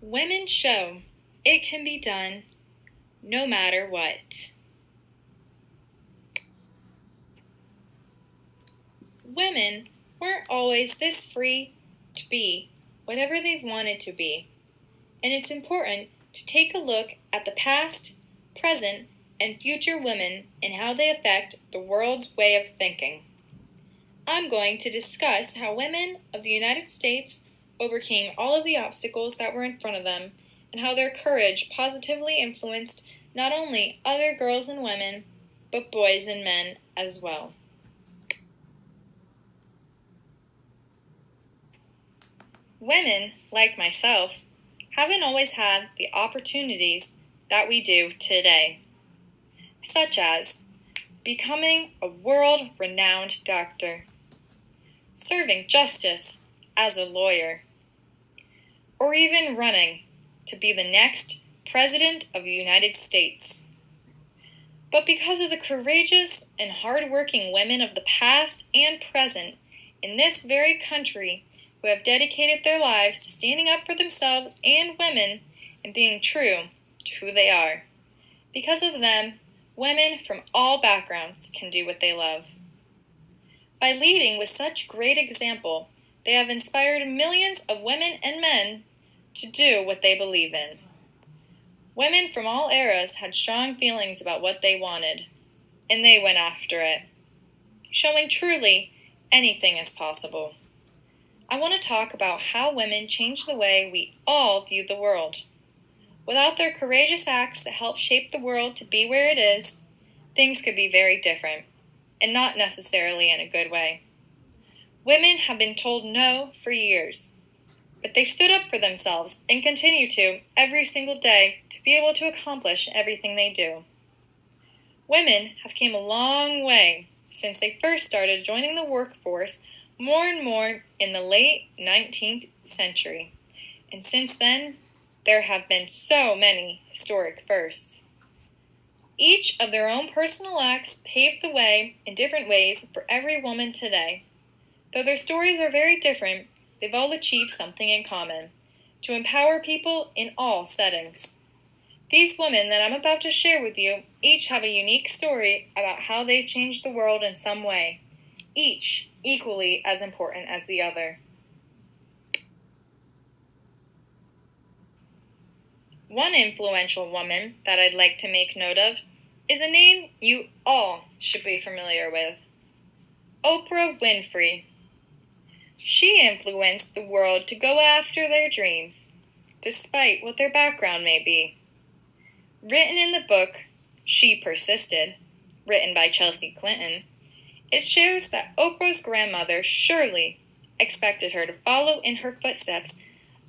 Women show it can be done no matter what. Women weren't always this free to be whatever they wanted to be, and it's important to take a look at the past, present, and future women and how they affect the world's way of thinking. I'm going to discuss how women of the United States overcame all of the obstacles that were in front of them and how their courage positively influenced not only other girls and women, but boys and men as well. Women, like myself, haven't always had the opportunities that we do today, such as becoming a world-renowned doctor, serving justice as a lawyer, or even running to be the next President of the United States. But because of the courageous and hard-working women of the past and present in this very country who have dedicated their lives to standing up for themselves and women and being true to who they are. Because of them, women from all backgrounds can do what they love. By leading with such great example, they have inspired millions of women and men to do what they believe in. Women from all eras had strong feelings about what they wanted, and they went after it, showing truly anything is possible. I want to talk about how women changed the way we all view the world. Without their courageous acts that helped shape the world to be where it is, things could be very different, and not necessarily in a good way. Women have been told no for years, but they've stood up for themselves and continue to every single day to be able to accomplish everything they do. Women have come a long way since they first started joining the workforce more and more in the late 19th century, and since then, there have been so many historic firsts. Each of their own personal acts paved the way in different ways for every woman today. Though their stories are very different, they've all achieved something in common: to empower people in all settings. These women that I'm about to share with you each have a unique story about how they've changed the world in some way, each equally as important as the other. One influential woman that I'd like to make note of is a name you all should be familiar with: Oprah Winfrey. She influenced the world to go after their dreams, despite what their background may be. Written in the book She Persisted, written by Chelsea Clinton, it shares that Oprah's grandmother, Shirley, expected her to follow in her footsteps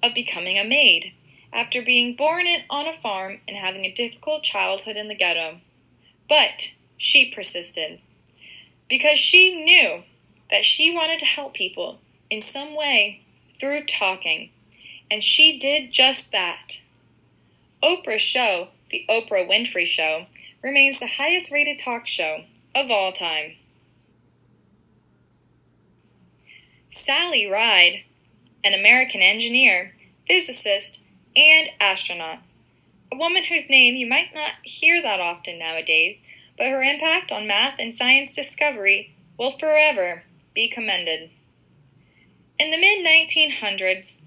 of becoming a maid after being born on a farm and having a difficult childhood in the ghetto. But she persisted because she knew that she wanted to help people in some way through talking, and she did just that. Oprah's show, The Oprah Winfrey Show, remains the highest rated talk show of all time. Sally Ride, an American engineer, physicist, and astronaut. A woman whose name you might not hear that often nowadays, but her impact on math and science discovery will forever be commended. In the mid-1900s,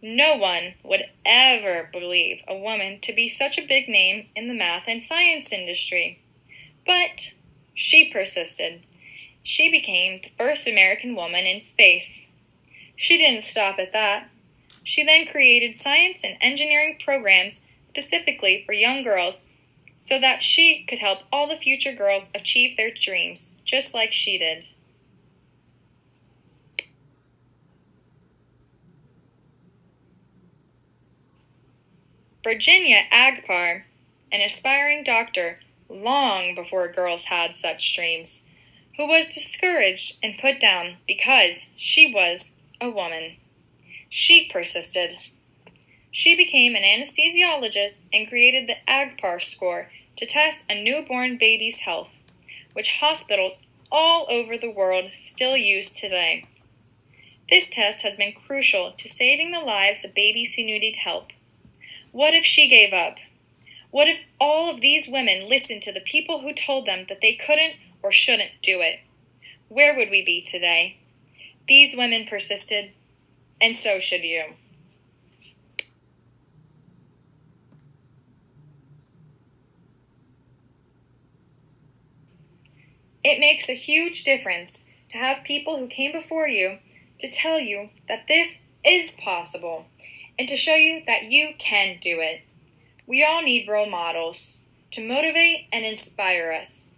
no one would ever believe a woman to be such a big name in the math and science industry. But she persisted. She became the first American woman in space. She didn't stop at that. She then created science and engineering programs specifically for young girls so that she could help all the future girls achieve their dreams, just like she did. Virginia Agpar, an aspiring doctor long before girls had such dreams, who was discouraged and put down because she was a woman. She persisted. She became an anesthesiologist and created the Agpar score to test a newborn baby's health, which hospitals all over the world still use today. This test has been crucial to saving the lives of babies who needed help. What if she gave up? What if all of these women listened to the people who told them that they couldn't or shouldn't do it? Where would we be today? These women persisted, and so should you. It makes a huge difference to have people who came before you to tell you that this is possible and to show you that you can do it. We all need role models to motivate and inspire us.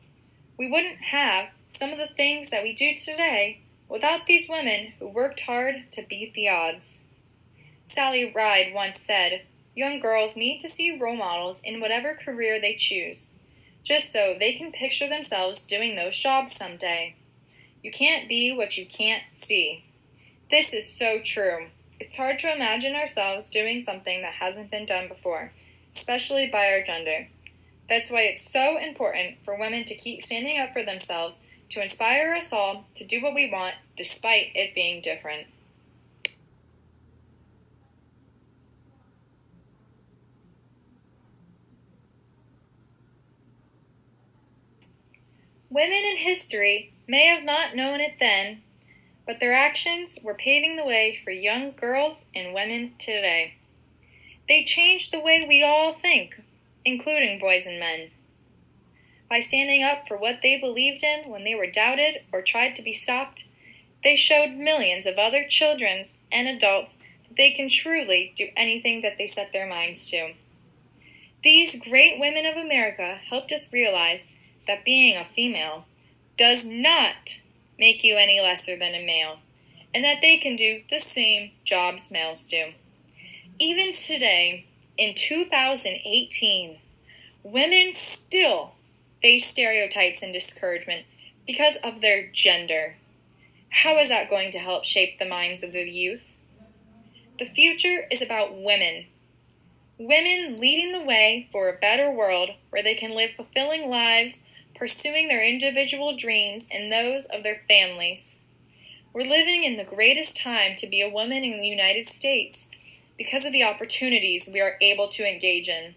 We wouldn't have some of the things that we do today without these women who worked hard to beat the odds. Sally Ride once said, "Young girls need to see role models in whatever career they choose, just so they can picture themselves doing those jobs someday. You can't be what you can't see." This is so true. It's hard to imagine ourselves doing something that hasn't been done before, especially by our gender. That's why it's so important for women to keep standing up for themselves, to inspire us all to do what we want despite it being different. Women in history may have not known it then, but their actions were paving the way for young girls and women today. They changed the way we all think, including boys and men. By standing up for what they believed in when they were doubted or tried to be stopped, they showed millions of other children and adults that they can truly do anything that they set their minds to. These great women of America helped us realize that being a female does not make you any lesser than a male, and that they can do the same jobs males do. Even today, in 2018, women still face stereotypes and discouragement because of their gender. How is that going to help shape the minds of the youth? The future is about women. Women leading the way for a better world where they can live fulfilling lives, pursuing their individual dreams and those of their families. We're living in the greatest time to be a woman in the United States because of the opportunities we are able to engage in.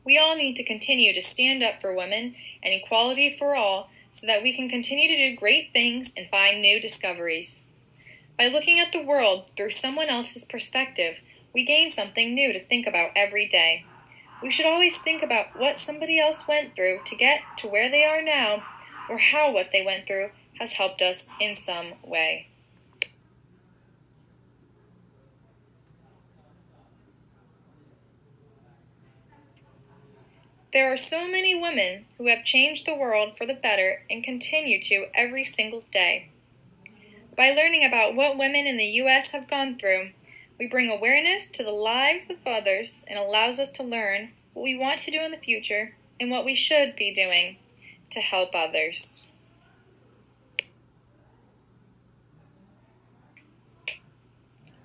We all need to continue to stand up for women and equality for all so that we can continue to do great things and find new discoveries. By looking at the world through someone else's perspective, we gain something new to think about every day. We should always think about what somebody else went through to get to where they are now, or how what they went through has helped us in some way. There are so many women who have changed the world for the better and continue to every single day. By learning about what women in the U.S. have gone through, we bring awareness to the lives of others and allows us to learn what we want to do in the future and what we should be doing to help others.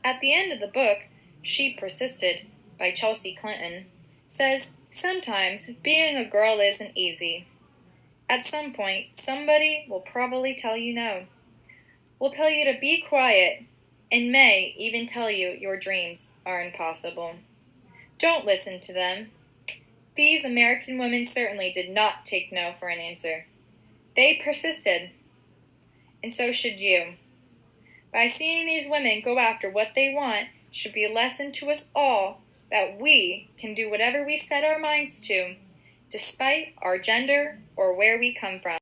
At the end of the book, She Persisted, by Chelsea Clinton, says, "Sometimes being a girl isn't easy. At some point, somebody will probably tell you no. Will tell you to be quiet, and may even tell you your dreams are impossible. Don't listen to them. These American women certainly did not take no for an answer. They persisted, and so should you. By seeing these women go after what they want should be a lesson to us all that we can do whatever we set our minds to, despite our gender or where we come from."